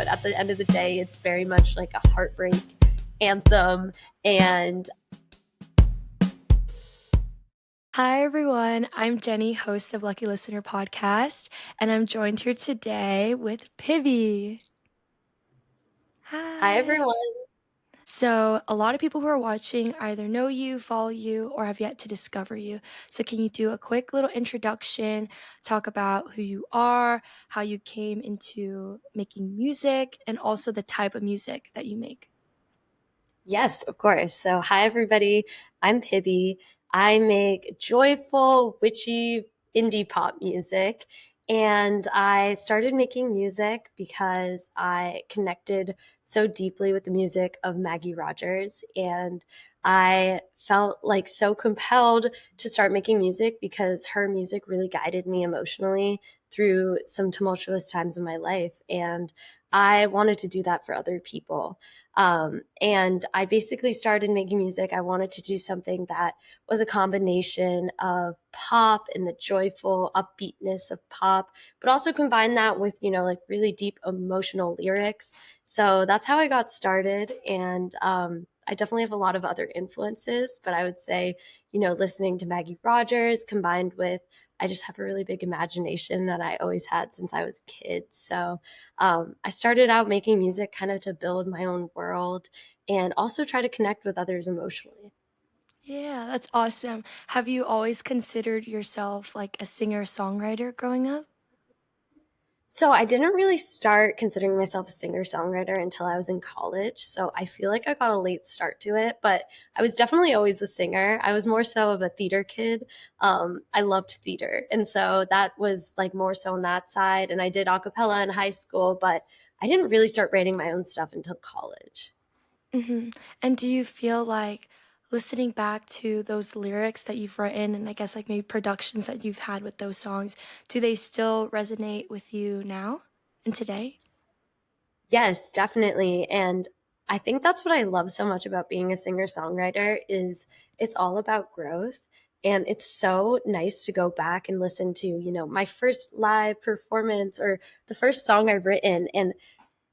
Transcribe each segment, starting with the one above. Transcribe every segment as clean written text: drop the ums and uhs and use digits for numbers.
but at the end of the day, it's very much like a heartbreak anthem. And Hi, everyone. I'm Jennie, host of Lucky Listener Podcast, and I'm joined here today with Pibby. hi, Hi. everyone. So, a lot of people who are watching either know you, follow you, or have yet to discover you. So, can you do a quick little introduction, talk about who you are, how you came into making music, and also the type of music that you make? Yes, of course. So, hi, everybody. I'm Pibby. I make joyful, witchy indie pop music. And I started making music because I connected so deeply with the music of Maggie Rogers. And I felt like so compelled to start making music because her music really guided me emotionally through some tumultuous times in my life. And I wanted to do that for other people. And I basically started making music. I wanted to do something that was a combination of pop and the joyful upbeatness of pop, but also combine that with, like really deep emotional lyrics. So that's how I got started. And I definitely have a lot of other influences, but I would say, listening to Maggie Rogers combined with I just have a really big imagination that I always had since I was a kid. So I started out making music kind of to build my own world and also try to connect with others emotionally. Yeah, that's awesome. Have you always considered yourself like a singer-songwriter growing up? So I didn't really start considering myself a singer-songwriter until I was in college. So I feel like I got a late start to it, but I was definitely always a singer. I was more so of a theater kid. I loved theater. And so that was like more so on that side. And I did a cappella in high school, but I didn't really start writing my own stuff until college. And do you feel like listening back to those lyrics that you've written and I guess like maybe productions that you've had with those songs, do they still resonate with you now and today? Yes, definitely. And I think that's what I love so much about being a singer-songwriter is it's all about growth. And it's so nice to go back and listen to, my first live performance or the first song I've written. And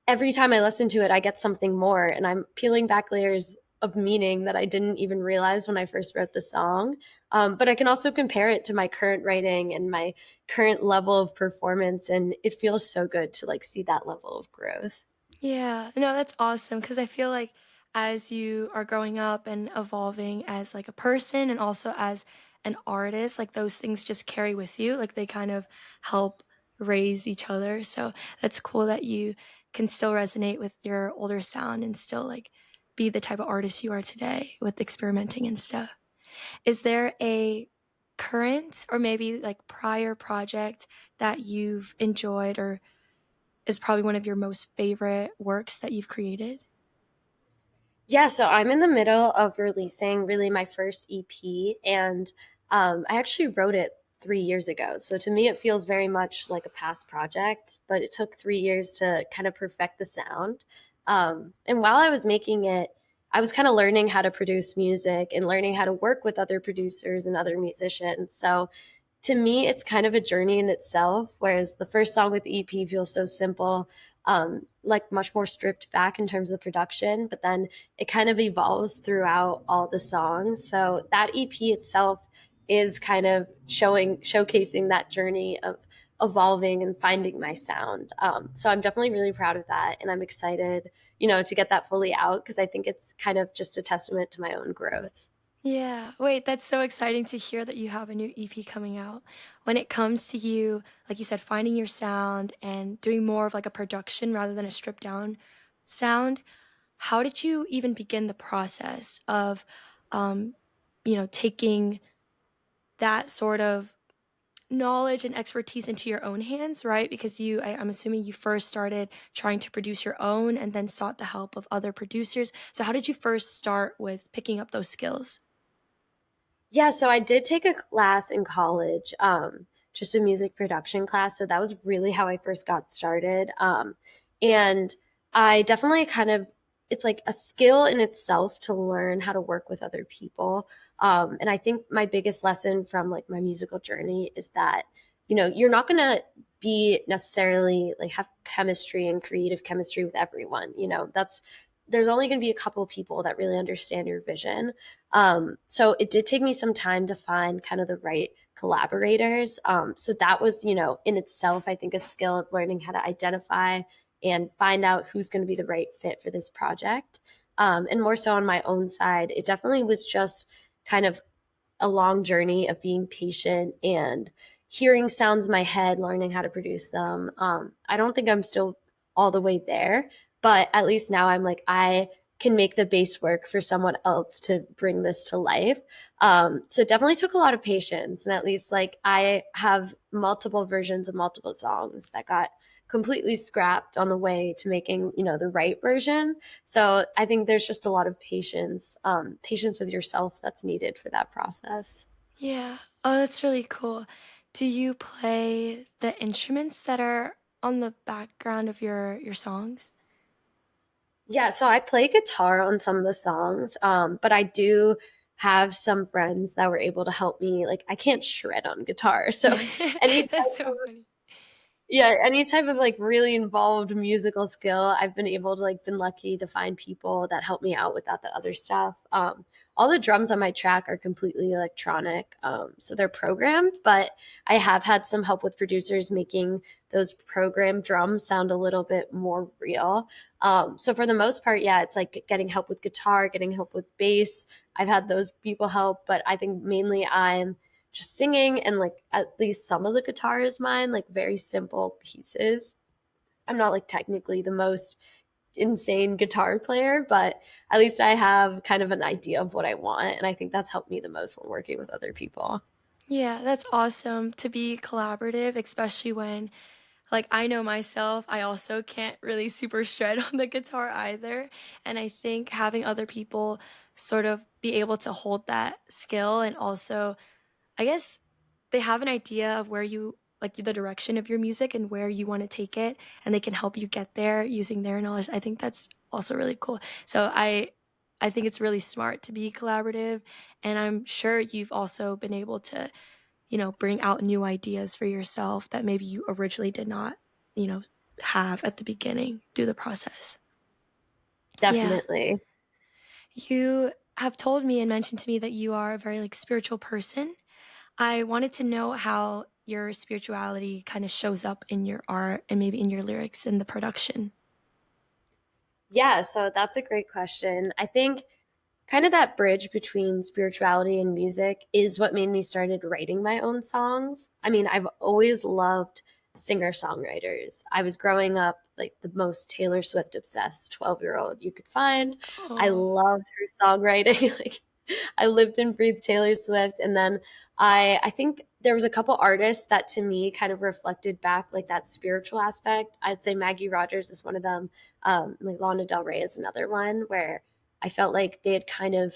every time I listen to it, I get something more. And I'm peeling back layers of meaning that I didn't even realize when I first wrote the song. But I can also compare it to my current writing and my current level of performance. And it feels so good to like see that level of growth. Yeah, no, that's awesome because I feel like as you are growing up and evolving as like a person and also as an artist, like those things just carry with you, like they kind of help raise each other. So that's cool that you can still resonate with your older sound and still like be the type of artist you are today with experimenting and stuff. Is there a current or maybe like prior project that you've enjoyed or is probably one of your most favorite works that you've created? Yeah, so I'm in the middle of releasing really my first EP, and I actually wrote it 3 years ago. So to me, it feels very much like a past project, but it took 3 years to kind of perfect the sound. And while I was making it, I was kind of learning how to produce music and learning how to work with other producers and other musicians. So to me, it's kind of a journey in itself. Whereas the first song with the EP feels so simple, like much more stripped back in terms of production, but then it kind of evolves throughout all the songs. So that EP itself is kind of showcasing that journey of evolving and finding my sound. So I'm definitely really proud of that, and I'm excited, to get that fully out because I think it's kind of just a testament to my own growth. Yeah. Wait, that's so exciting to hear that you have a new EP coming out. When it comes to you, like you said, finding your sound and doing more of like a production rather than a stripped down sound, how did you even begin the process of, um, taking that sort of knowledge and expertise into your own hands, right? Because I'm assuming you first started trying to produce your own and then sought the help of other producers. So how did you first start with picking up those skills? Yeah, so I did take a class in college, just a music production class. So that was really how I first got started. And I definitely it's like a skill in itself to learn how to work with other people. And I think my biggest lesson from like my musical journey is that, you're not going to be necessarily like have chemistry and creative chemistry with everyone. That's there's only going to be a couple of people that really understand your vision. So it did take me some time to find kind of the right collaborators. So that was, in itself, I think a skill of learning how to identify and find out who's going to be the right fit for this project. And more so on my own side, it definitely was just kind of a long journey of being patient and hearing sounds in my head, learning how to produce them. I don't think I'm still all the way there, but at least now I'm like, I can make the base work for someone else to bring this to life. So it definitely took a lot of patience. And at least like I have multiple versions of multiple songs that got completely scrapped on the way to making, the right version. So I think there's just a lot of patience with yourself that's needed for that process. Yeah. Oh, that's really cool. Do you play the instruments that are on the background of your songs? Yeah, so I play guitar on some of the songs, but I do have some friends that were able to help me. Like I can't shred on guitar, so any That's so funny. yeah, any type of like really involved musical skill, I've been able to like been lucky to find people that help me out with that other stuff. All the drums on my track are completely electronic, so they're programmed, but I have had some help with producers making those programmed drums sound a little bit more real. So for the most part, yeah, it's like getting help with guitar, getting help with bass. I've had those people help, but I think mainly I'm just singing, and like at least some of the guitar is mine, like very simple pieces. I'm not like technically the most insane guitar player, but at least I have kind of an idea of what I want. And I think that's helped me the most when working with other people. Yeah, that's awesome to be collaborative, especially when, like, I know myself, I also can't really super shred on the guitar either. And I think having other people sort of be able to hold that skill and also, I guess, they have an idea of where you like the direction of your music and where you want to take it, and they can help you get there using their knowledge. I think that's also really cool. So I think it's really smart to be collaborative, and I'm sure you've also been able to, bring out new ideas for yourself that maybe you originally did not, you know, have at the beginning through the process. Yeah. Definitely. You have told me and mentioned to me that you are a very like spiritual person. I wanted to know how your spirituality kind of shows up in your art and maybe in your lyrics and the production. Yeah, so that's a great question. I think kind of that bridge between spirituality and music is what made me started writing my own songs. I mean, I've always loved singer-songwriters. I was growing up like the most Taylor Swift obsessed 12-year-old you could find. I Oh. loved her songwriting. Like I lived and breathed Taylor Swift. And then I think there was a couple artists that to me kind of reflected back like that spiritual aspect. I'd say Maggie Rogers is one of them. Like Lana Del Rey is another one where I felt like they had kind of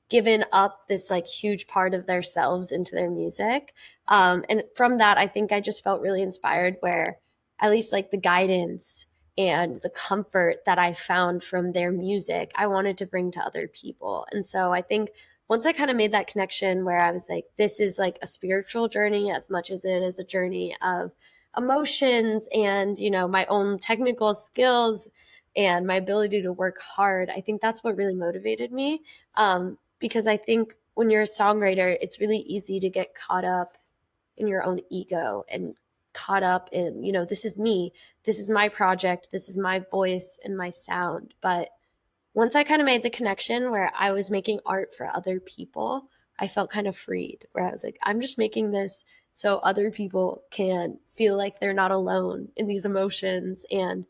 given up this like huge part of themselves into their music. And from that, I think I just felt really inspired where at least like the guidance and the comfort that I found from their music, I wanted to bring to other people. And so I think once I kind of made that connection where I was like, this is like a spiritual journey as much as it is a journey of emotions and, my own technical skills and my ability to work hard. I think that's what really motivated me. Because I think when you're a songwriter, it's really easy to get caught up in your own ego and caught up in, this is me, this is my project, this is my voice and my sound. But once I kind of made the connection where I was making art for other people, I felt kind of freed, where I was like, I'm just making this so other people can feel like they're not alone in these emotions. And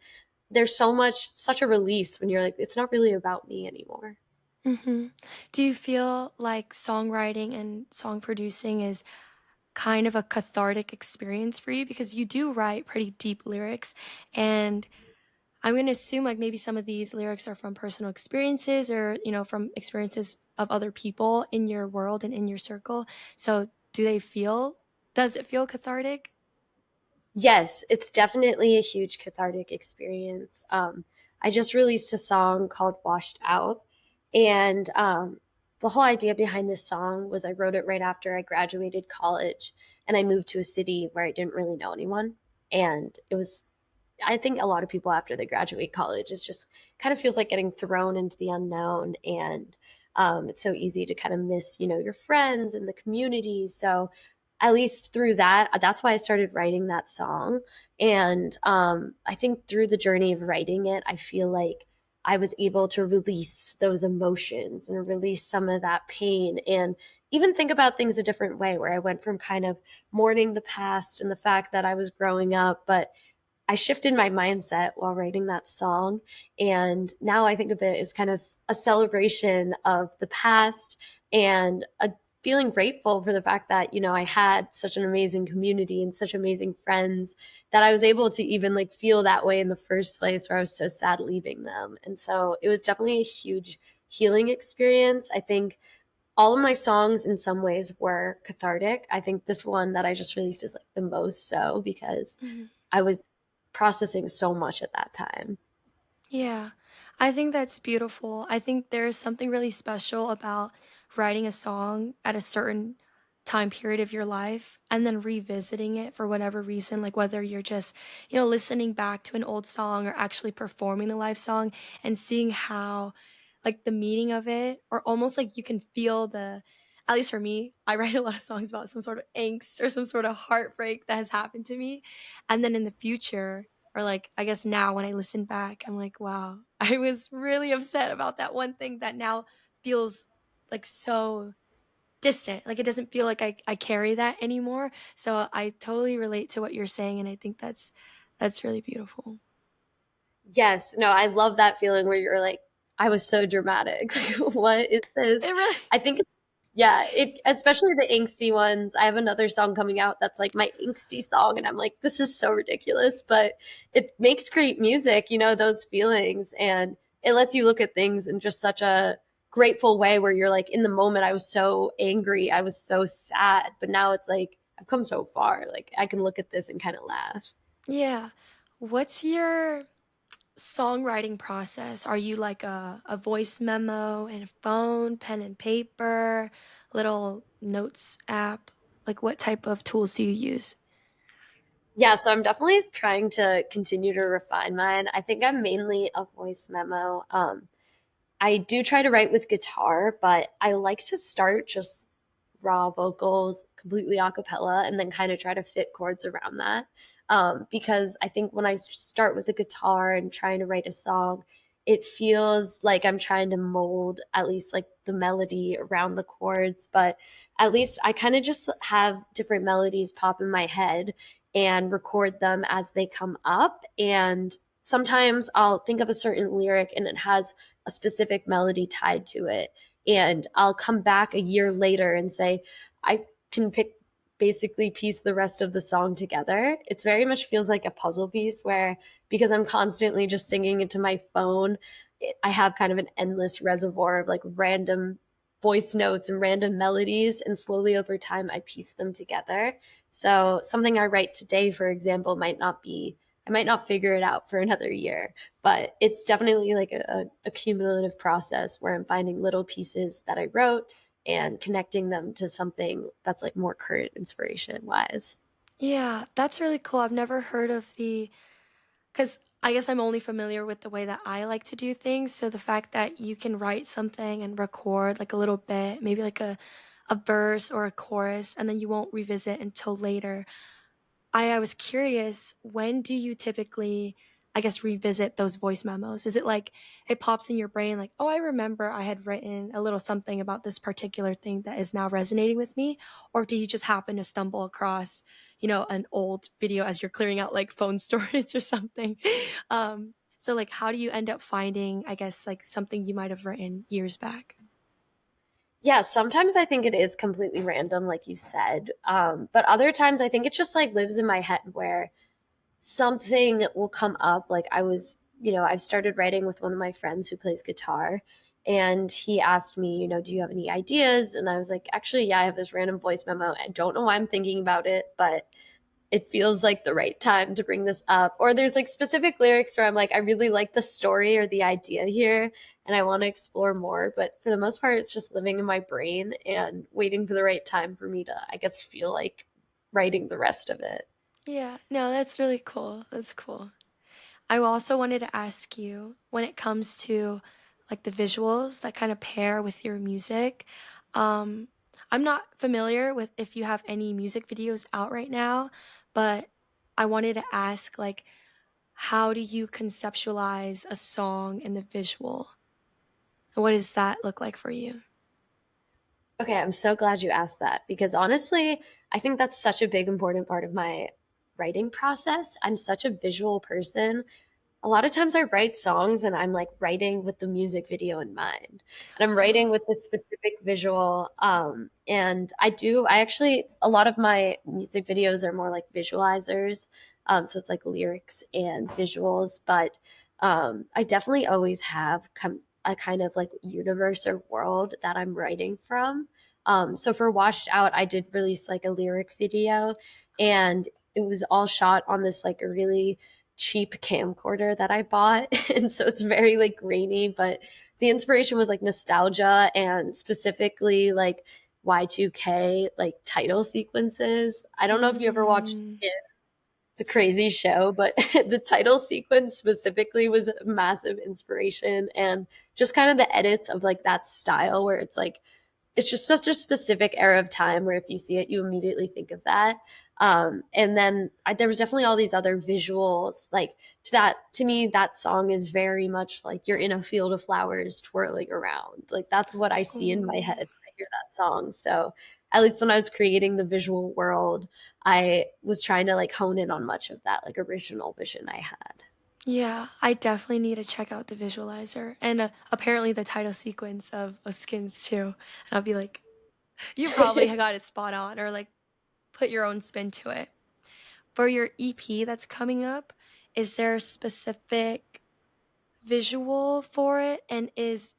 there's such a release when you're like, it's not really about me anymore. Hmm. Do you feel like songwriting and song producing is kind of a cathartic experience for you? Because you do write pretty deep lyrics, and I'm going to assume like maybe some of these lyrics are from personal experiences or, from experiences of other people in your world and in your circle. So, does it feel cathartic? Yes, it's definitely a huge cathartic experience. I just released a song called Washed Out. And the whole idea behind this song was I wrote it right after I graduated college and I moved to a city where I didn't really know anyone. And it was, I think a lot of people after they graduate college, it's just kind of feels like getting thrown into the unknown. And it's so easy to kind of miss, your friends and the community. So at least through that, that's why I started writing that song. And I think through the journey of writing it, I feel like I was able to release those emotions and release some of that pain and even think about things a different way, where I went from kind of mourning the past and the fact that I was growing up, but I shifted my mindset while writing that song. And now I think of it as kind of a celebration of the past and a feeling grateful for the fact that, I had such an amazing community and such amazing friends that I was able to even like feel that way in the first place, where I was so sad leaving them. And so it was definitely a huge healing experience. I think all of my songs in some ways were cathartic. I think this one that I just released is like the most so because Mhm. I was processing so much at that time. Yeah, I think that's beautiful. I think there's something really special about writing a song at a certain time period of your life and then revisiting it for whatever reason, like whether you're just, listening back to an old song or actually performing the live song and seeing how, like, the meaning of it, or almost like you can feel at least for me, I write a lot of songs about some sort of angst or some sort of heartbreak that has happened to me. And then in the future, or, like, I guess now when I listen back, I'm like, "Wow, I was really upset about that one thing that now feels, like, so distant." Like, it doesn't feel like I carry that anymore. So I totally relate to what you're saying, and I think that's really beautiful. Yes, no, I love that feeling where you're like, I was so dramatic. Like, what is this? It really I think it's, yeah, it, especially the angsty ones. I have another song coming out that's like my angsty song, and I'm like, this is so ridiculous, but it makes great music, those feelings, and it lets you look at things in just such a grateful way where you're like, in the moment, I was so angry, I was so sad, but now it's like, I've come so far. Like, I can look at this and kind of laugh. Yeah. What's your songwriting process? Are you like a voice memo and a phone, pen and paper, little notes app? Like, what type of tools do you use? Yeah, so I'm definitely trying to continue to refine mine. I think I'm mainly a voice memo. I do try to write with guitar, but I like to start just raw vocals, completely a cappella, and then kind of try to fit chords around that. Because I think when I start with the guitar and trying to write a song, it feels like I'm trying to mold at least like the melody around the chords. But at least I kind of just have different melodies pop in my head and record them as they come up. And sometimes I'll think of a certain lyric and it has a specific melody tied to it. And I'll come back a year later and say, I can basically piece the rest of the song together. It's very much feels like a puzzle piece where, because I'm constantly just singing into my phone, I have kind of an endless reservoir of like random voice notes and random melodies. And slowly over time, I piece them together. So something I write today, for example, I might not figure it out for another year, but it's definitely like a cumulative process where I'm finding little pieces that I wrote and connecting them to something that's like more current inspiration wise. Yeah, that's really cool. I've never heard of because I guess I'm only familiar with the way that I like to do things. So the fact that you can write something and record like a little bit, maybe like a verse or a chorus, and then you won't revisit until later. I was curious, when do you typically, I guess, revisit those voice memos? Is it like it pops in your brain like, "Oh, I remember I had written a little something about this particular thing that is now resonating with me," or do you just happen to stumble across, an old video as you're clearing out like phone storage or something? So like how do you end up finding, I guess, like something you might have written years back? Yeah, sometimes I think it is completely random, like you said. But other times I think it just like lives in my head where something will come up. Like I've started writing with one of my friends who plays guitar. And he asked me, do you have any ideas? And I was like, actually, yeah, I have this random voice memo. I don't know why I'm thinking about it, but it feels like the right time to bring this up. Or there's like specific lyrics where I'm like, I really like the story or the idea here and I want to explore more. But for the most part, it's just living in my brain and waiting for the right time for me to, I guess, feel like writing the rest of it. Yeah, no, that's really cool. That's cool. I also wanted to ask you when it comes to like the visuals that kind of pair with your music. Um, I'm not familiar with if you have any music videos out right now, but I wanted to ask like how do you conceptualize a song and the visual? And what does that look like for you? Okay, I'm so glad you asked that because honestly, I think that's such a big important part of my writing process. I'm such a visual person. A lot of times I write songs and I'm like writing with the music video in mind. And I'm writing Oh, with this specific visual. And I actually, a lot of my music videos are more like visualizers. So it's like lyrics and visuals. But I definitely always have a kind of like universe or world that I'm writing from. So for Washed Out, I did release like a lyric video and it was all shot on this like a really cheap camcorder that I bought. And so it's very like grainy, but the inspiration was like nostalgia and specifically like Y2K like title sequences. I don't know if you ever watched mm, Skins. It's a crazy show, but the title sequence specifically was a massive inspiration and just kind of the edits of like that style where it's just such a specific era of time where if you see it, you immediately think of that. And then there was definitely all these other visuals. Like to me, that song is very much like you're in a field of flowers twirling around. Like that's what I see in my head oh. when I hear that song. So at least when I was creating the visual world, I was trying to like hone in on much of that like original vision I had. Yeah, I definitely need to check out the visualizer and apparently the title sequence of Skins too. And I'll be like, you probably got it spot on or like put your own spin to it. For your EP that's coming up, is there a specific visual for it? And is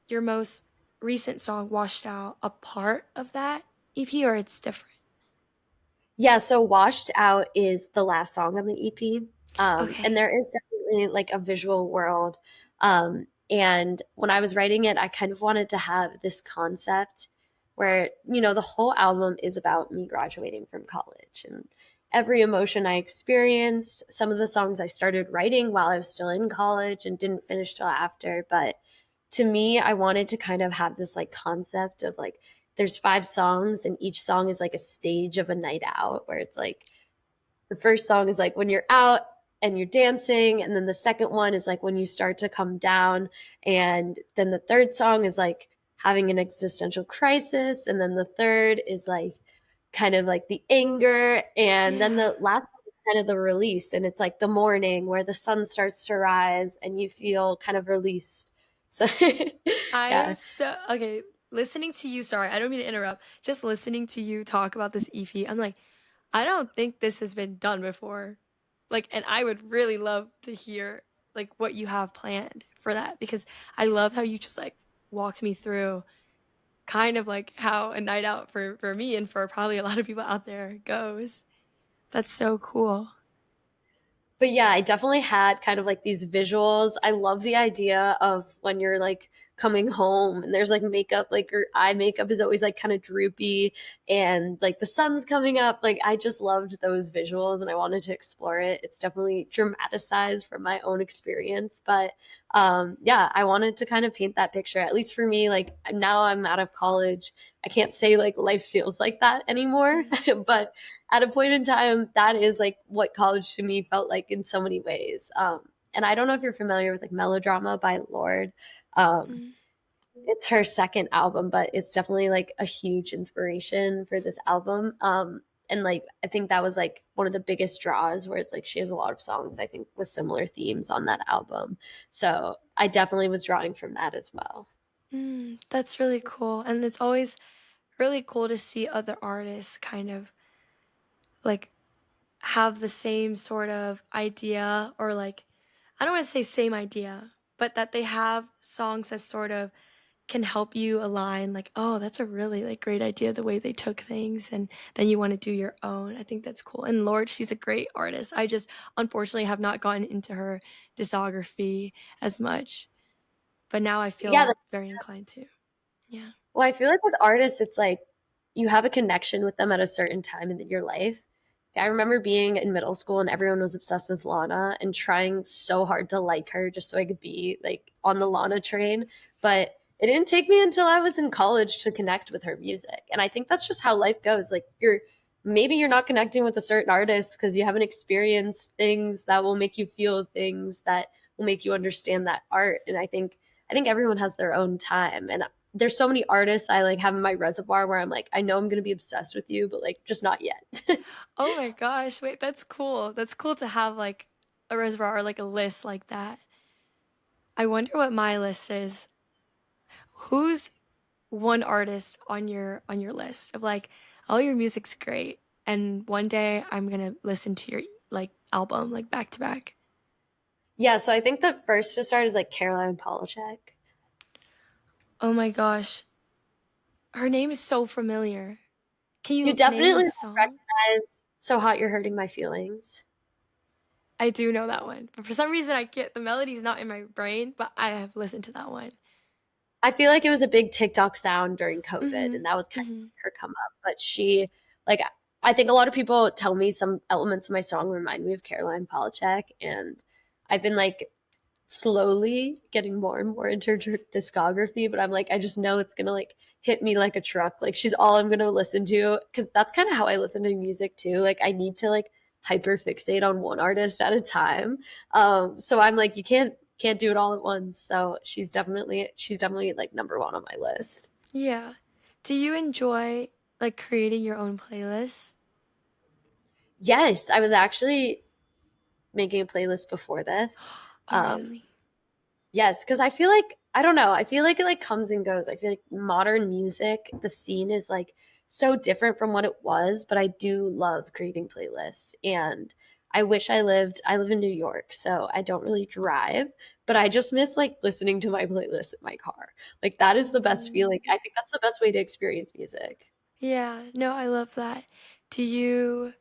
your most recent song Washed Out a part of that EP or it's different? Yeah, so Washed Out is the last song on the EP. And Okay. there is definitely like a visual world. And when I was writing it, I kind of wanted to have this concept where, the whole album is about me graduating from college and every emotion I experienced. Some of the songs I started writing while I was still in college and didn't finish till after. But to me, I wanted to kind of have this like concept of like, there's 5 songs and each song is like a stage of a night out where it's like the first song is like when you're out and you're dancing, and then the second one is like when you start to come down, and then the third song is like having an existential crisis, and then the third is like kind of like the anger, and then Yeah. the last one is kind of the release, and it's like the morning where the sun starts to rise and you feel kind of released. So I am yeah. so okay. Listening to you, sorry, I don't mean to interrupt. Just listening to you talk about this EP, I'm like, I don't think this has been done before. Like, and I would really love to hear like what you have planned for that because I love how you just like walked me through kind of like how a night out for me and for probably a lot of people out there goes. That's so cool. But yeah, I definitely had kind of like these visuals. I love the idea of when you're like coming home and there's like makeup, like your eye makeup is always like kind of droopy and like the sun's coming up. Like I just loved those visuals and I wanted to explore it. It's definitely dramatized from my own experience, but yeah, I wanted to kind of paint that picture. At least for me, like now I'm out of college. I can't say like life feels like that anymore, Yeah. but at a point in time, that is like what college to me felt like in so many ways. And I don't know if you're familiar with like Melodrama by Lorde. Um, Mm. it's her second album, but it's definitely like a huge inspiration for this album. And like I think that was like one of the biggest draws where it's like she has a lot of songs I think with similar themes on that album. So I definitely was drawing from that as well. That's really cool. And it's always really cool to see other artists kind of like have the same sort of idea or like I don't want to say same idea, but that they have songs that sort of can help you align like, oh, that's a really like great idea the way they took things and then you want to do your own. I think that's cool. And Lord, she's a great artist. I just unfortunately have not gone into her discography as much, but now I Yeah, feel very inclined to. Yeah. well, I feel like with artists, it's like you have a connection with them at a certain time in your life. I remember being in middle school and everyone was obsessed with Lana and trying so hard to like her just so I could be like on the Lana train. But it didn't take me until I was in college to connect with her music. And I think that's just how life goes. Like maybe you're not connecting with a certain artist because you haven't experienced things that will make you feel things that will make you understand that art. And I think everyone has their own time. And there's so many artists I like have in my reservoir where I'm like, I know I'm gonna be obsessed with you, but like just not yet. Oh my gosh, wait, that's cool. That's cool to have like a reservoir or like a list like that. I wonder what my list is. Who's one artist on your list of like, oh, your music's great, and one day I'm gonna listen to your like album like back to back. Yeah, so I think the first to start is like Caroline Polachek. Oh my gosh, her name is so familiar. Can You you name a definitely song? recognize So Hot You're Hurting My Feelings. I do know that one, but for some reason I get the melody's not in my brain, but I have listened to that one. I feel like it was a big TikTok sound during COVID, Mhm. and that was kind of Mhm. her come up. But like, I think a lot of people tell me some elements of my song remind me of Caroline Polachek, and I've been like slowly getting more and more into her discography, but I'm like, I just know it's gonna like hit me like a truck. Like she's all I'm gonna listen to because that's kind of how I listen to music too. Like I need to like hyper fixate on one artist at a time. So I'm like, you can't do it all at once. So she's definitely like number one on my list. Yeah. Do you enjoy like creating your own playlists? Yes, I was actually making a playlist before this. Oh, Um, really? Yes, because I feel like I don't know. I feel like it like comes and goes. I feel like modern music, the scene is like so different from what it was, but I do love creating playlists. And I live in New York, so I don't really drive, but I just miss like listening to my playlist in my car. Like that is the best feeling. Mm. I think that's the best way to experience music. Yeah, no, I love that. Do you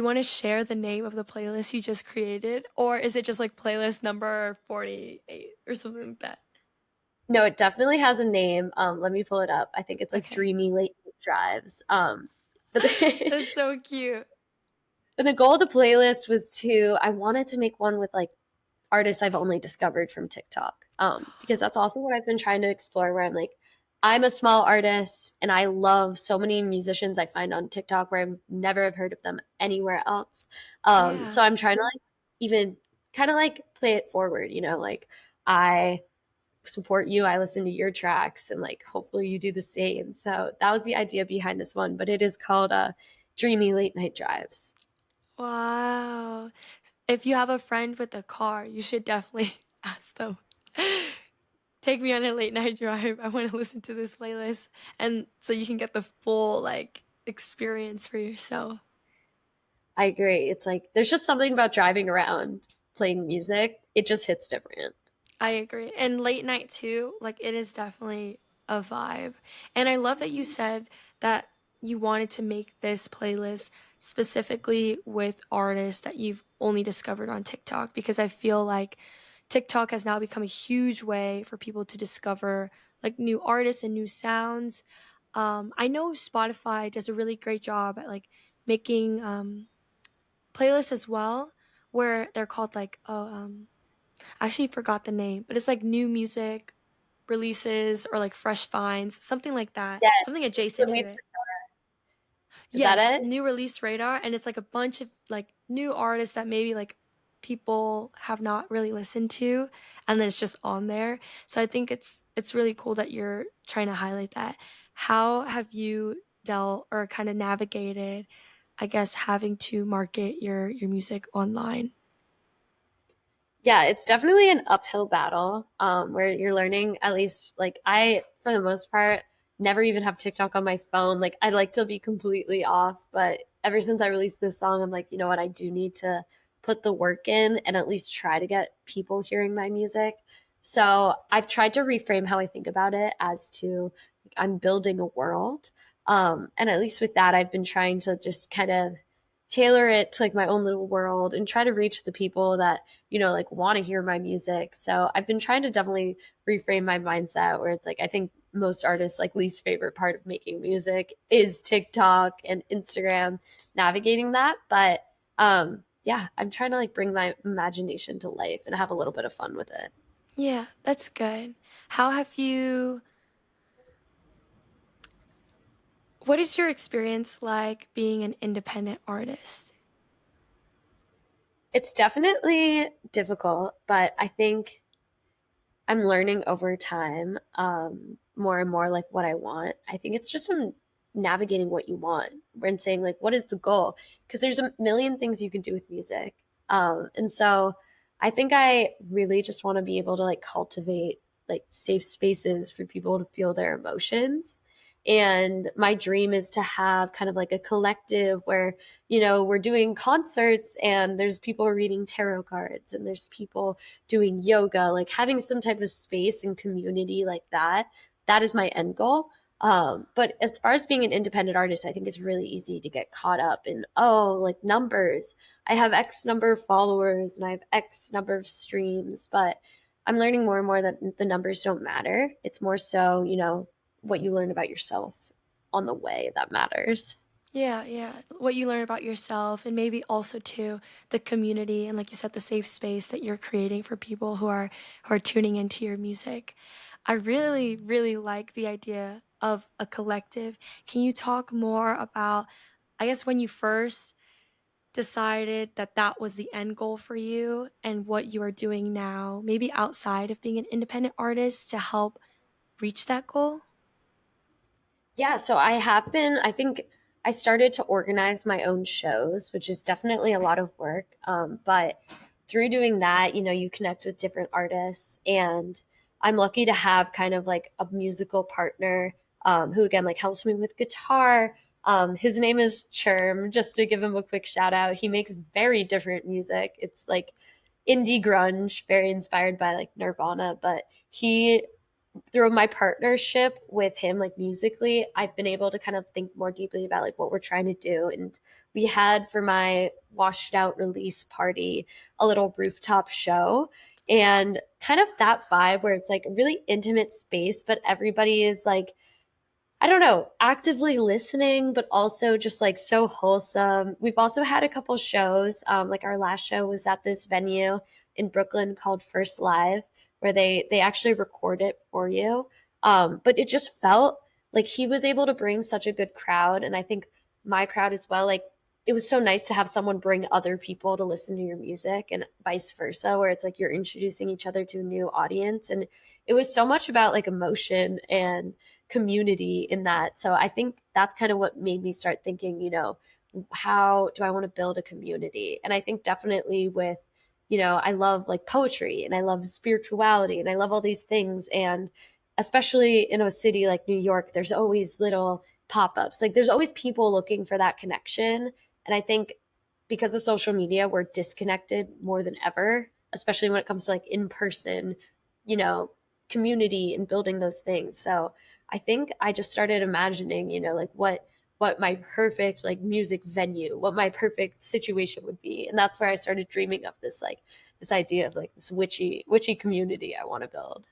want to share the name of the playlist you just created, or is it just like playlist number 48 or something like that? No, it definitely has a name. Let me pull it up. I think it's like Okay. Dreamy Late Night Drives. But That's so cute. but the goal of the playlist was I wanted to make one with like artists I've only discovered from TikTok. Because that's also what I've been trying to explore where I'm like, I'm a small artist and I love so many musicians I find on TikTok where I've never have heard of them anywhere else. So Yeah. I'm trying to like even kind of like play it forward, like I support you, I listen to your tracks and like hopefully you do the same. So that was the idea behind this one, but it is called Dreamy Late Night Drives. Wow. If you have a friend with a car, you should definitely ask them. Take me on a late night drive. I want to listen to this playlist. And so you can get the full like experience for yourself. I agree. It's like there's just something about driving around playing music. It just hits different. I agree. And late night too, like it is definitely a vibe. And I love that you said that you wanted to make this playlist specifically with artists that you've only discovered on TikTok because I feel like TikTok has now become a huge way for people to discover like new artists and new sounds. I know Spotify does a really great job at like making playlists as well, where they're called like I actually forgot the name, but it's like new music releases or like fresh finds, something like that, Yes. something adjacent to Release. it. Is that Yes, it? new release radar, and it's like a bunch of like new artists that maybe like people have not really listened to, and then it's just on there. So I think it's really cool that you're trying to highlight that. How have you dealt or kind of navigated, I guess, having to market your music online? Yeah, it's definitely an uphill battle where you're learning, at least like I, for the most part, never even have TikTok on my phone. Like I like to be completely off, but ever since I released this song, I'm like, you know what, I do need to put the work in and at least try to get people hearing my music. So I've tried to reframe how I think about it as to like, I'm building a world. And at least with that, I've been trying to just kind of tailor it to like my own little world and try to reach the people that like want to hear my music. So I've been trying to definitely reframe my mindset where it's like I think most artists like least favorite part of making music is TikTok and Instagram, navigating that. But yeah, I'm trying to like bring my imagination to life and have a little bit of fun with it. Yeah, that's good. How have you what is your experience like being an independent artist? It's definitely difficult, but I think I'm learning over time, more and more like what I want. I think it's just navigating what you want and saying like, what is the goal? Because there's a million things you can do with music. And so I think I really just want to be able to like cultivate like safe spaces for people to feel their emotions. And my dream is to have kind of like a collective where, we're doing concerts and there's people reading tarot cards and there's people doing yoga, like having some type of space and community like that. That is my end goal. But as far as being an independent artist, I think it's really easy to get caught up in, oh, like numbers. I have X number of followers and I have X number of streams, but I'm learning more and more that the numbers don't matter. It's more so, what you learn about yourself on the way that matters. Yeah, yeah. What you learn about yourself and maybe also too the community and like you said the safe space that you're creating for people who are tuning into your music. I really really like the idea of a collective. Can you talk more about I guess when you first decided that that was the end goal for you and what you are doing now, maybe outside of being an independent artist to help reach that goal? Yeah, so I think I started to organize my own shows, which is definitely a lot of work. But through doing that, you connect with different artists. And I'm lucky to have kind of like a musical partner, who, again, like helps me with guitar. His name is Churm, just to give him a quick shout out. He makes very different music. It's like indie grunge, very inspired by like Nirvana, but he through my partnership with him, like musically, I've been able to kind of think more deeply about like what we're trying to do. And we had for my washed out release party a little rooftop show, and kind of that vibe where it's like a really intimate space, but everybody is like, I don't know, actively listening, but also just like so wholesome. We've also had a couple shows. Like our last show was at this venue in Brooklyn called First Live, where they actually record it for you. But it just felt like he was able to bring such a good crowd, and I think my crowd as well. Like it was so nice to have someone bring other people to listen to your music, and vice versa, where it's like you're introducing each other to a new audience, and it was so much about like emotion and community in that. So I think that's kind of what made me start thinking, how do I want to build a community? And I think definitely with, I love like poetry and I love spirituality and I love all these things. And especially in a city like New York, there's always little pop ups. Like there's always people looking for that connection. And I think because of social media, we're disconnected more than ever, especially when it comes to like in person, you know, community and building those things. So I think I just started imagining, like what my perfect like music venue, what my perfect situation would be. And that's where I started dreaming of this idea of like this witchy community I want to build.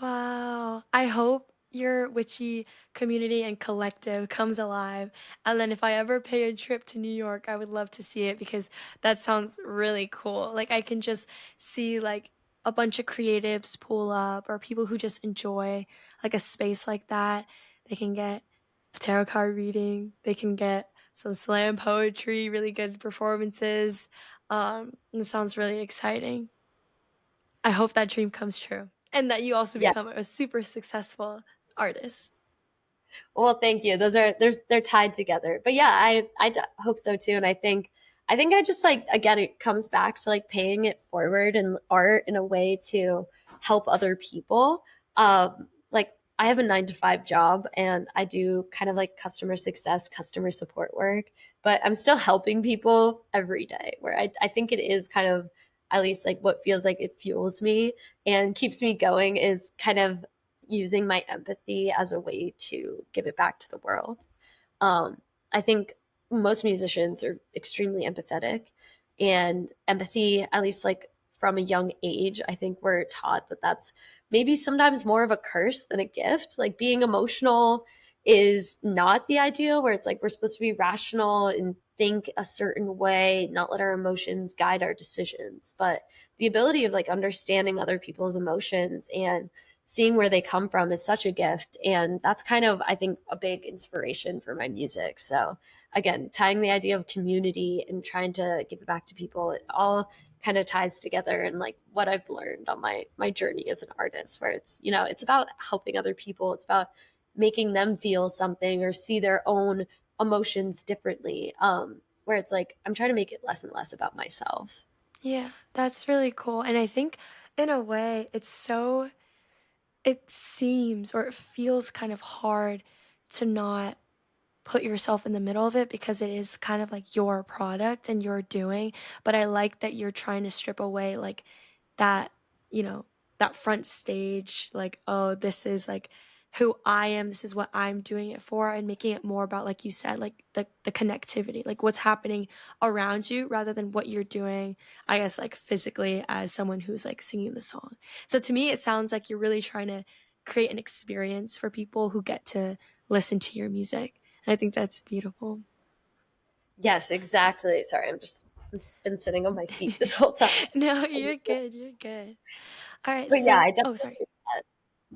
Wow. I hope your witchy community and collective comes alive. And then if I ever pay a trip to New York, I would love to see it because that sounds really cool. Like I can just see like a bunch of creatives pull up or people who just enjoy like a space like that. They can get a tarot card reading, they can get some slam poetry, really good performances. And it sounds really exciting. I hope that dream comes true and that you also Yeah. become a super successful artist. Well, thank you. They're tied together. But yeah, hope so too. And I think I just like again it comes back to like paying it forward and art in a way to help other people. Like I have a 9 to 5 job and I do kind of like customer success, customer support work, but I'm still helping people every day. Where I think it is kind of at least like what feels like it fuels me and keeps me going is kind of using my empathy as a way to give it back to the world. I think most musicians are extremely empathetic, and empathy, at least like from a young age, I think we're taught that that's maybe sometimes more of a curse than a gift. Like being emotional is not the ideal, where it's like we're supposed to be rational and think a certain way, not let our emotions guide our decisions. But the ability of like understanding other people's emotions and seeing where they come from is such a gift. And that's kind of, I think, a big inspiration for my music. So again, tying the idea of community and trying to give it back to people, it all kind of ties together and like what I've learned on my journey as an artist, where it's, you know, it's about helping other people. It's about making them feel something or see their own emotions differently. Where it's like I'm trying to make it less and less about myself. Yeah, that's really cool. And I think in a way it seems or it feels kind of hard to not put yourself in the middle of it because it is kind of like your product and you're doing, but I like that you're trying to strip away like that, you know, that front stage, like, oh, this is like who I am, this is what I'm doing it for, and making it more about, like you said, like the connectivity, like what's happening around you rather than what you're doing, I guess, like physically as someone who's like singing the song. So to me, it sounds like you're really trying to create an experience for people who get to listen to your music. And I think that's beautiful. Yes, exactly. Sorry, I'm been sitting on my feet this whole time. No, you're good. You're good. All right. But yeah, So, I oh, sorry. definitely.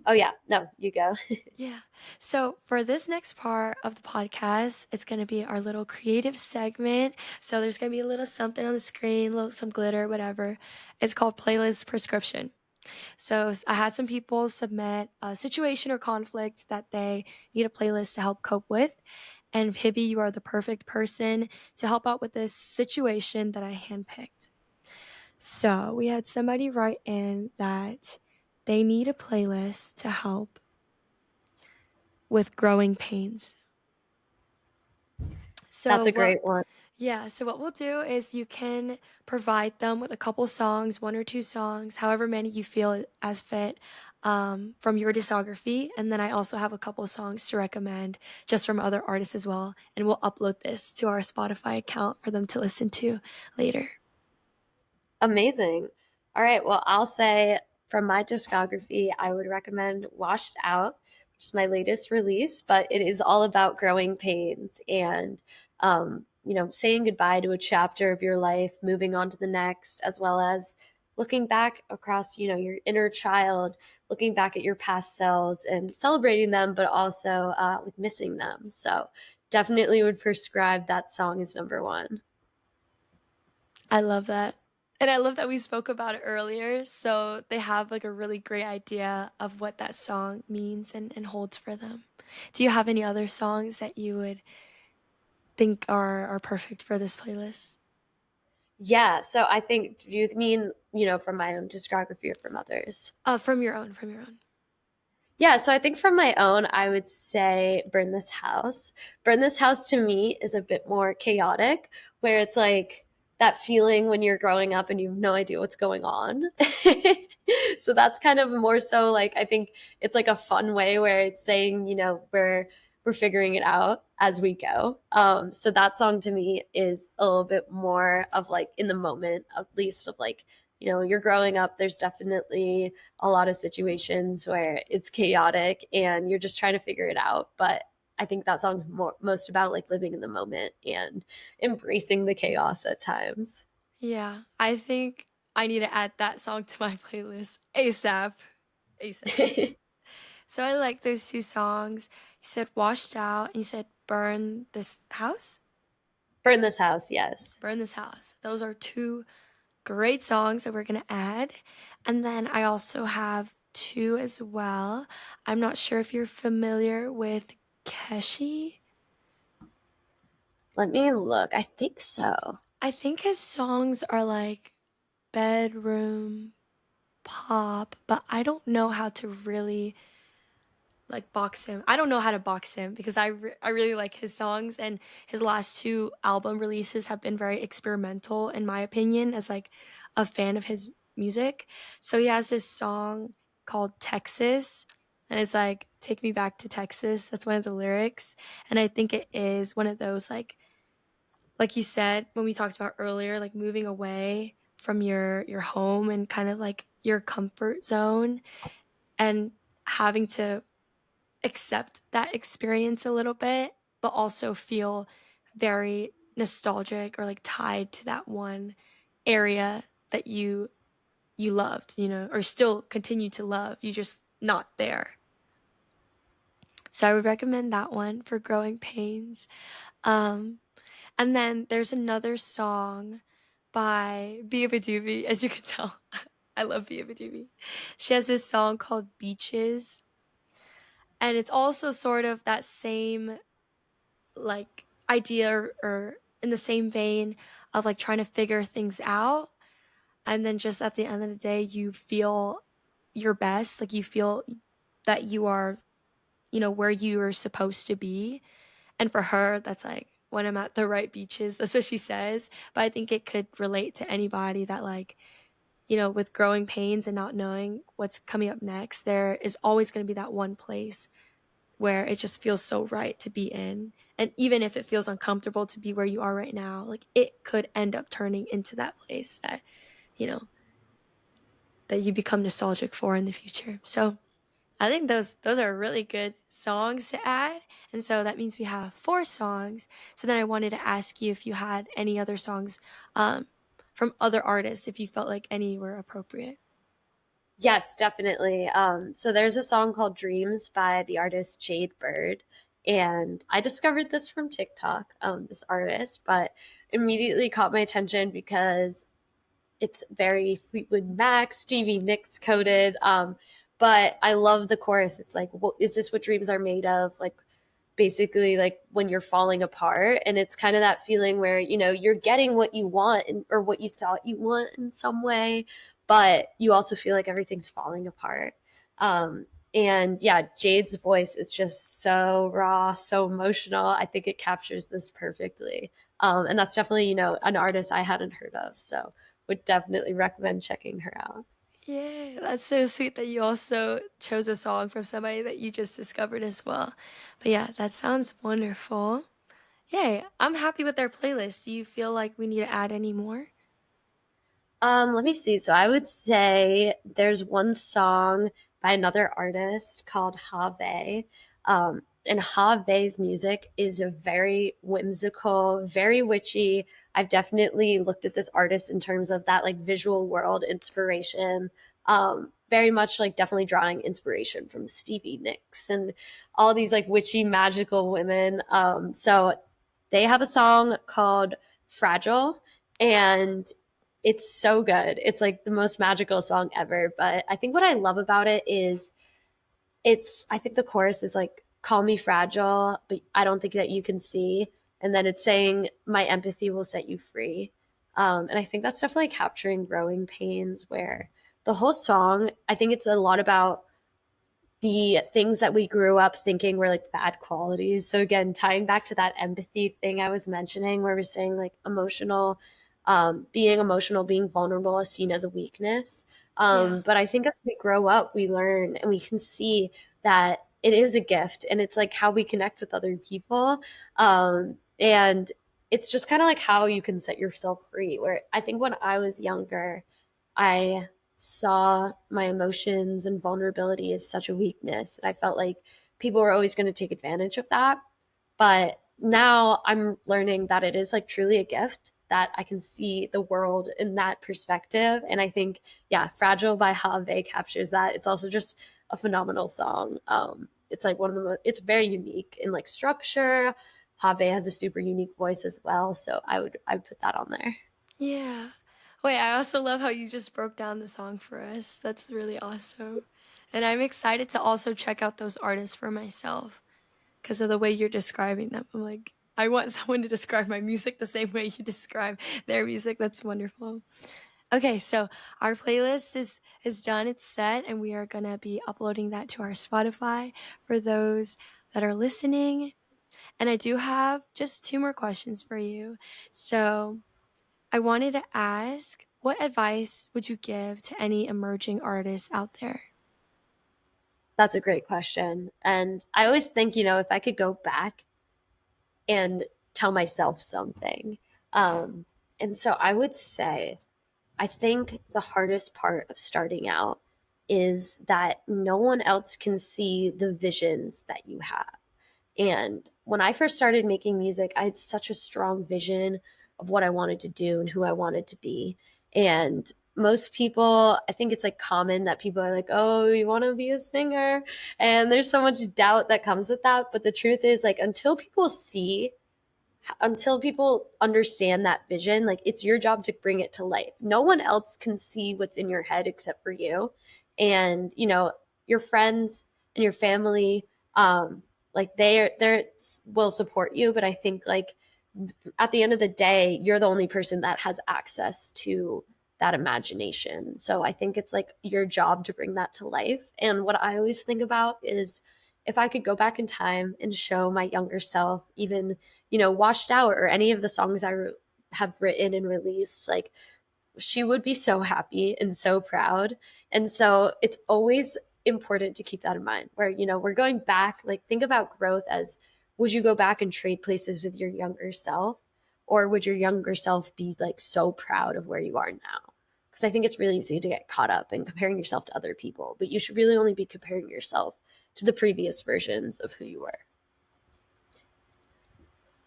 Oh yeah, no, you go. Yeah. So, for this next part of the podcast, it's going to be our little creative segment. So, there's going to be a little something on the screen, little some glitter, whatever. It's called playlist prescription. So, I had some people submit a situation or conflict that they need a playlist to help cope with. And Pibby, you are the perfect person to help out with this situation that I handpicked. So, we had somebody write in that they need a playlist to help with growing pains. That's So a what great one. Yeah, so what we'll do is you can provide them with a couple songs, one or two songs, however many you feel as fit, from your discography. And then I also have a couple songs to recommend just from other artists as well. And we'll upload this to our Spotify account for them to listen to later. Amazing. All right. Well, I'll say from my discography, I would recommend Washed Out, which is my latest release, but it is all about growing pains and, you know, saying goodbye to a chapter of your life, moving on to the next, as well as looking back across, you know, your inner child, looking back at your past selves and celebrating them, but also like missing them. So definitely would prescribe that song as number one. I love that. And I love that we spoke about it earlier. So they have like a really great idea of what that song means and holds for them. Do you have any other songs that you would think are perfect for this playlist? Yeah, so I think, do you mean, you know, from my own discography or from others? From your own, from your own. Yeah, so I think from my own, I would say Burn This House. Burn This House to me is a bit more chaotic, where it's like that feeling when you're growing up and you have no idea what's going on. So that's kind of more so like I think it's like a fun way where it's saying, you know, we're figuring it out as we go. So that song to me is a little bit more of like in the moment, at least of like, you know, you're growing up, there's definitely a lot of situations where it's chaotic and you're just trying to figure it out. But I think that song's most about like living in the moment and embracing the chaos at times. Yeah, I think I need to add that song to my playlist ASAP. ASAP. So I like those two songs. You said Washed Out and you said Burn This House? Burn This House, yes. Burn This House. Those are two great songs that we're going to add. And then I also have two as well. I'm not sure if you're familiar with Keshi. Let me look. I think so. I think his songs are like bedroom pop, but I don't know how to really like box him. I don't know how to box him because I really like his songs, and his last two album releases have been very experimental in my opinion as like a fan of his music. So he has this song called Texas, and it's like take me back to Texas. That's one of the lyrics, and I think it is one of those like you said when we talked about earlier, like moving away from your home and kind of like your comfort zone. and having to accept that experience a little bit, but also feel very nostalgic or like tied to that one area that you loved, you know, or still continue to love. You just not there. So I would recommend that one for growing pains. Um, and then there's another song by Bia, as you can tell. I love Bia. She has this song called Beaches, and it's also sort of that same like idea or in the same vein of like trying to figure things out, and then just at the end of the day you feel your best, like you feel that you are, you know, where you are supposed to be. And for her that's like when I'm at the right beaches, that's what she says. But I think it could relate to anybody that like, you know, with growing pains and not knowing what's coming up next, there is always going to be that one place where it just feels so right to be in. And even if it feels uncomfortable to be where you are right now, like it could end up turning into that place that, you know, that you become nostalgic for in the future. So I think those are really good songs to add. And so that means we have 4 songs. So then I wanted to ask you if you had any other songs um, from other artists, if you felt like any were appropriate. Yes, definitely. So there's a song called Dreams by the artist Jade Bird. And I discovered this from TikTok, this artist, but immediately caught my attention because it's very Fleetwood Mac, Stevie Nicks coded. But I love the chorus. It's like, well, is this what dreams are made of? Like, basically, like when you're falling apart. And it's kind of that feeling where, you know, you're getting what you want or what you thought you want in some way, but you also feel like everything's falling apart. And yeah, Jade's voice is just so raw, so emotional. I think it captures this perfectly. And that's definitely, you know, an artist I hadn't heard of. So would definitely recommend checking her out. Yeah, that's so sweet that you also chose a song from somebody that you just discovered as well. But yeah, that sounds wonderful. Yay, I'm happy with our playlist. Do you feel like we need to add any more? Let me see. So I would say there's one song by another artist called Have. And Have's music is a very whimsical, very witchy. I've definitely looked at this artist in terms of that like visual world inspiration. Very much like definitely drawing inspiration from Stevie Nicks and all these like witchy magical women. So they have a song called Fragile, and it's so good. It's like the most magical song ever. But I think what I love about it is I think the chorus is like, call me fragile, but I don't think that you can see. And then it's saying, my empathy will set you free. And I think that's definitely capturing growing pains where the whole song, I think it's a lot about the things that we grew up thinking were like bad qualities. So again, tying back to that empathy thing I was mentioning, where we're saying like emotional, being vulnerable is seen as a weakness. Yeah. But I think as we grow up, we learn and we can see that it is a gift, and it's like how we connect with other people. And it's just kind of like how you can set yourself free. Where I think when I was younger, I saw my emotions and vulnerability as such a weakness. And I felt like people were always going to take advantage of that. But now I'm learning that it is like truly a gift that I can see the world in that perspective. And I think, yeah, Fragile by Have captures that. It's also just a phenomenal song. It's like one of the most, it's very unique in like structure. Have has a super unique voice as well. So I would put that on there. Yeah. Wait, I also love how you just broke down the song for us. That's really awesome. And I'm excited to also check out those artists for myself because of the way you're describing them. I'm like, I want someone to describe my music the same way you describe their music. That's wonderful. Okay, so our playlist is done, it's set, and we are gonna be uploading that to our Spotify for those that are listening. And I do have just 2 more questions for you. So I wanted to ask, what advice would you give to any emerging artists out there? That's a great question. And I always think, you know, if I could go back and tell myself something. And so I would say, I think the hardest part of starting out is that no one else can see the visions that you have. And when I first started making music, I had such a strong vision of what I wanted to do and who I wanted to be. And most people, I think it's like common that people are like, oh, you want to be a singer? And there's so much doubt that comes with that. But the truth is, like, until people understand that vision, like it's your job to bring it to life. No one else can see what's in your head except for you. And, your friends and your family, like they will support you, but I think like at the end of the day, you're the only person that has access to that imagination. So I think it's like your job to bring that to life. And what I always think about is if I could go back in time and show my younger self, even, Washed Out or any of the songs have written and released, like she would be so happy and so proud. And so it's always important to keep that in mind where, we're going back, like think about growth as would you go back and trade places with your younger self? Or would your younger self be like so proud of where you are now? Because I think it's really easy to get caught up in comparing yourself to other people, but you should really only be comparing yourself to the previous versions of who you were.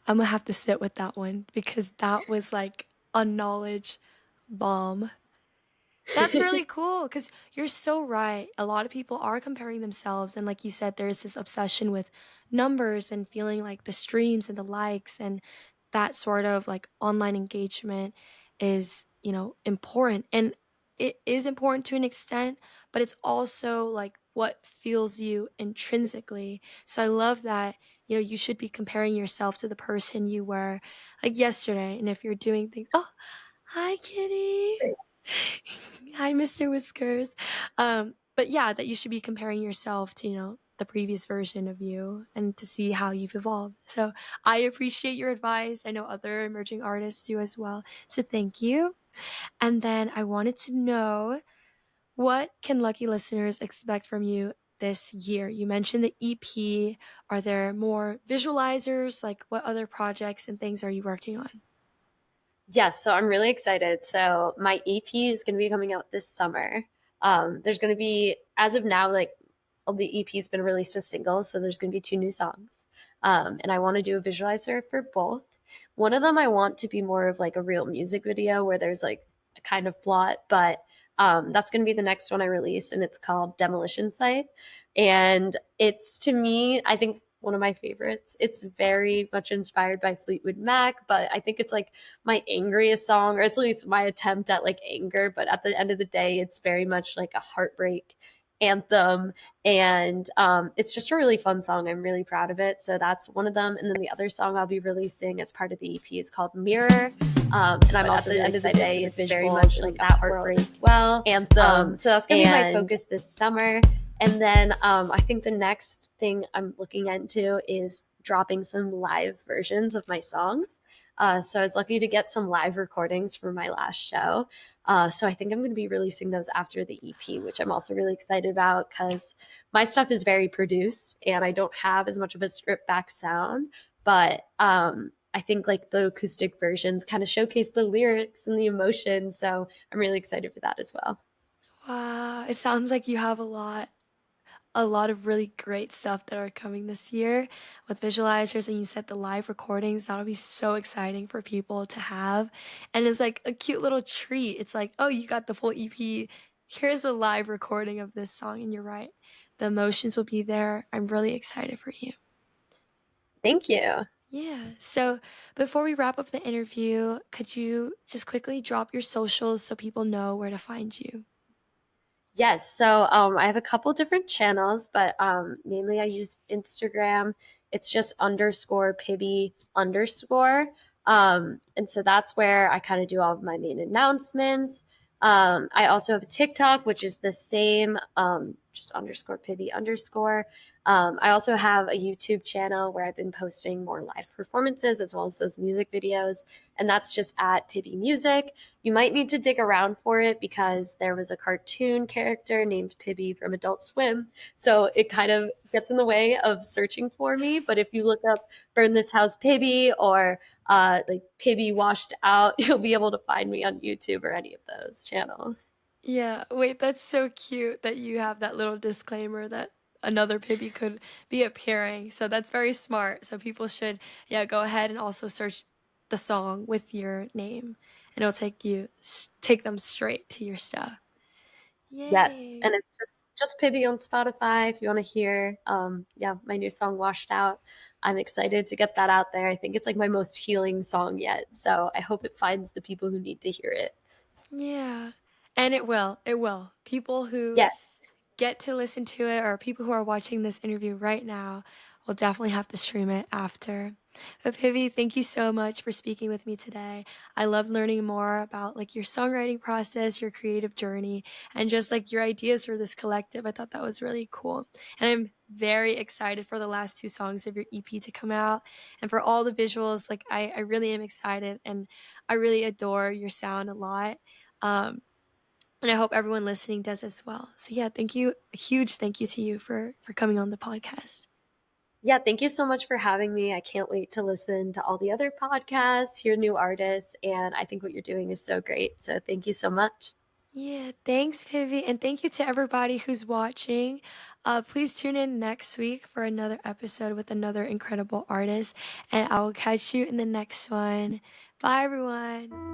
I'm gonna have to sit with that one because that was like a knowledge bomb. That's really cool because you're so right. A lot of people are comparing themselves. And like you said, there's this obsession with numbers and feeling like the streams and the likes and that sort of like online engagement is, important. And it is important to an extent, but it's also like what fuels you intrinsically. So I love that, you should be comparing yourself to the person you were like yesterday. And if you're doing things, oh, hi, kitty. Hi, Mr. Whiskers. But yeah, that you should be comparing yourself to, the previous version of you and to see how you've evolved. So I appreciate your advice. I know other emerging artists do as well. So thank you. And then I wanted to know, what can lucky listeners expect from you this year? You mentioned the EP. Are there more visualizers? Like what other projects and things are you working on? Yes, so I'm really excited. So my EP is going to be coming out this summer. There's going to be, as of now, like the EP's been released as singles, so there's going to be two new songs. And I want to do a visualizer for both. One of them I want to be more of like a real music video where there's like a kind of plot, but that's going to be the next one I release, and it's called Demolition Site. And it's, to me, I think one of my favorites. It's very much inspired by Fleetwood Mac, but I think it's like my angriest song, or at least my attempt at like anger. But at the end of the day, it's very much like a heartbreak anthem. And it's just a really fun song. I'm really proud of it. So that's one of them. And then the other song I'll be releasing as part of the EP is called Mirror. And I'm also really excited for the it's very much like that heartbreak as well. Anthem. So that's going to be my focus this summer. And then I think the next thing I'm looking into is dropping some live versions of my songs. So I was lucky to get some live recordings for my last show. So I think I'm going to be releasing those after the EP, which I'm also really excited about because my stuff is very produced and I don't have as much of a stripped back sound. But I think like the acoustic versions kind of showcase the lyrics and the emotion. So I'm really excited for that as well. Wow, it sounds like you have a lot of really great stuff that are coming this year with visualizers, and you said the live recordings. That'll be so exciting for people to have. And it's like a cute little treat. It's like, oh, you got the full EP. Here's a live recording of this song. And you're right. The emotions will be there. I'm really excited for you. Thank you. Yeah. So before we wrap up the interview, could you just quickly drop your socials so people know where to find you? Yes, so I have a couple different channels, but mainly I use Instagram. It's just underscore Pibby underscore. And so that's where I kind of do all of my main announcements. I also have a TikTok, which is the same, just underscore Pibby underscore. I also have a YouTube channel where I've been posting more live performances as well as those music videos, and that's just at Pibby Music. You might need to dig around for it because there was a cartoon character named Pibby from Adult Swim. So it kind of gets in the way of searching for me. But if you look up Burn This House Pibby or like Pibby Washed Out, you'll be able to find me on YouTube or any of those channels. Yeah, wait, that's so cute that you have that little disclaimer that another Pibby could be appearing. So that's very smart. So people should, yeah, go ahead and also search the song with your name, and it'll take them straight to your stuff. Yes, and Yay. it's just Pibby on Spotify if you want to hear yeah, my new song Washed Out. I'm excited to get that out there. I think it's like my most healing song yet. So I hope it finds the people who need to hear it. Yeah. And it will. It will. People who Yes. get to listen to it or people who are watching this interview right now will definitely have to stream it after. But Pivy, thank you so much for speaking with me today. I love learning more about like your songwriting process, your creative journey, and just like your ideas for this collective. I thought that was really cool. And I'm very excited for the last two songs of your EP to come out and for all the visuals. Like I really am excited and I really adore your sound a lot. Um, and I hope everyone listening does as well. So yeah, thank you. A huge thank you to you for coming on the podcast. Yeah, thank you so much for having me. I can't wait to listen to all the other podcasts, hear new artists, and I think what you're doing is so great. So thank you so much. Yeah, thanks, Pivy, and thank you to everybody who's watching. Please tune in next week for another episode with another incredible artist, and I will catch you in the next one. Bye, everyone.